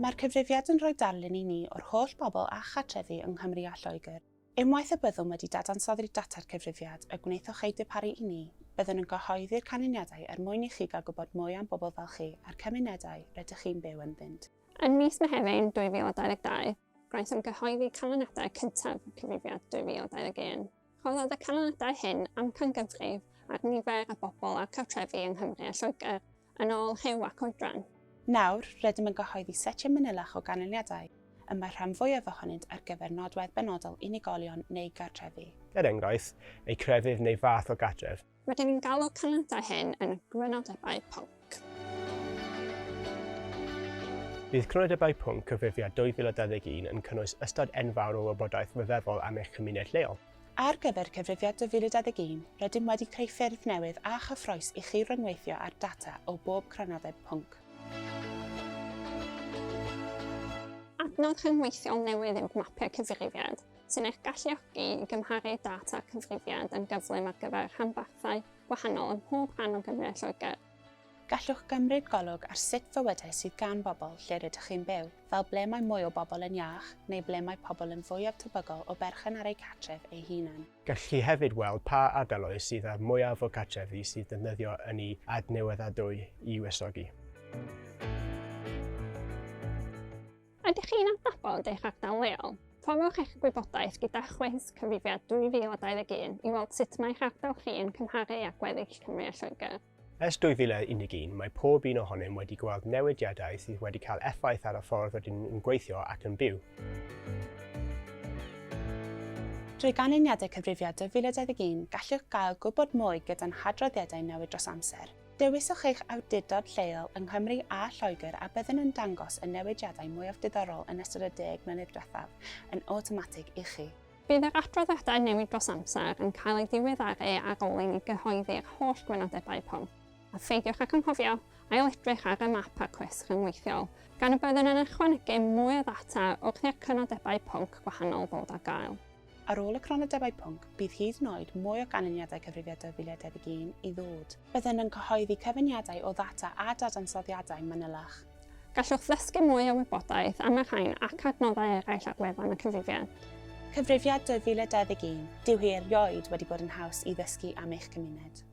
Mae'r cyfrifiad yn rhoi darlun i ni o'r holl bobl a chartrefi yng Nghymru a Lloegr. Unwaith y byddwn wedi dadansoddi'r data'r cyfrifiad a gwneithoch ei darparu i ni, byddwn yn gyhoeddi'r canlyniadau mwyn i chi gael gwybod mwy am bobl fel chi a'r cymunedau rydych chi'n byw ynddynt. Yn mis Mehefin 2022, gwnaethon gyhoeddi canlyniadau cyntaf y cyfrifiad 2021. Rhoddodd y canlyniadau hyn amcangyfrif ar nifer y bobl a cartrefi yng Nghymru a Lloegr yn ôl rhyw ac oedran. Nawr, rydym yn gyhoeddi setiau manylach o ganlyniadau, y mae rhan fwyaf ohonynt ar gyfer nodwedd benodol unigolion neu gartrefi. Er enghraifft, ei crefydd neu fath o gartref. Rydym yn galw canlyniadau hyn yn Crynodebau pwnc. Bydd Crynodebau pwnc cyfrifiad 2021 yn cynnwys ystod enfawr o wybodaeth wyddefol am eich cymuned leol. Ar gyfer cyfrifiad 2021, rydym wedi creu ffurf newydd a chyffroes i chi ryngweithio ar data o bob crynodeb pwnc. Adnodd rhyngweithiol newydd yw'r mapiau cyfrifiad, sy'n eich galluogi i gymharu data cyfrifiad yn gyflym ar gyfer rhanbarthau gwahanol ym mhob rhan o Gymru a Lloegr. Gallwch gymryd golwg ar sut fywydau sydd gan bobl lle rydych chi'n byw, fel ble mae mwy o bobl yn iach neu ble mae pobl yn fwyaf tebygol o berchen ar eu cartref eu hunain. Gallwch chi hefyd weld pa ardaloedd sydd â'r mwyaf o cartrefi sydd defnyddio yn ei adnewyddadwy i wysogi. Ydych chi'n adnabod eich ardal leol? Torrwch eich gwybodaeth gyda chwys cyfrifiad 2021 i weld sut mae'ch ardal chi yn cymharu â gweddill Cymru a Lloegr. Ers 2021, mae pob un ohonyn wedi gweld newidiadau sydd wedi cael effaith ar y ffordd rydyn yn gweithio ac yn byw. Drwy ganlyniadau cyfrifiad 2021, gallwch gael gwybod mwy gyda'n hadroddiadau newid dros amser. Dewiswch eich awdurdod lleol yng Nghymru a Lloegr a byddwn yn dangos y newidiadau mwyaf diddorol yn ystod y 10 mlynedd diwethaf yn awtomatig i chi. Bydd yr adroddiadau newid dros amser yn cael ei ddiweddaru ar ôl i ni gyhoeddi'r holl Crynodebau pwnc. A pheidiwch ac anghofio ail-edrych ar y map a cwis rhyngweithiol, gan y byddwn yn ychwanegu mwy o ddata wrth i'r Crynodebau pwnc gwahanol ddod ar gael. Ar ôl y Crynodebau pwnc, bydd hyd yn oed mwy o ganlyniadau cyfrifiad 2021 i ddod. Byddwn yn cyhoeddi cyfyniadau o ddata a dadansoddiadau manylach. Gallwch ddysgu mwy o wybodaeth am y rhain ac adnoddau eraill ar wefan y cyfrifiad. Cyfrifiad 2021, dyw hi erioed wedi bod yn haws i ddysgu am eich cymuned.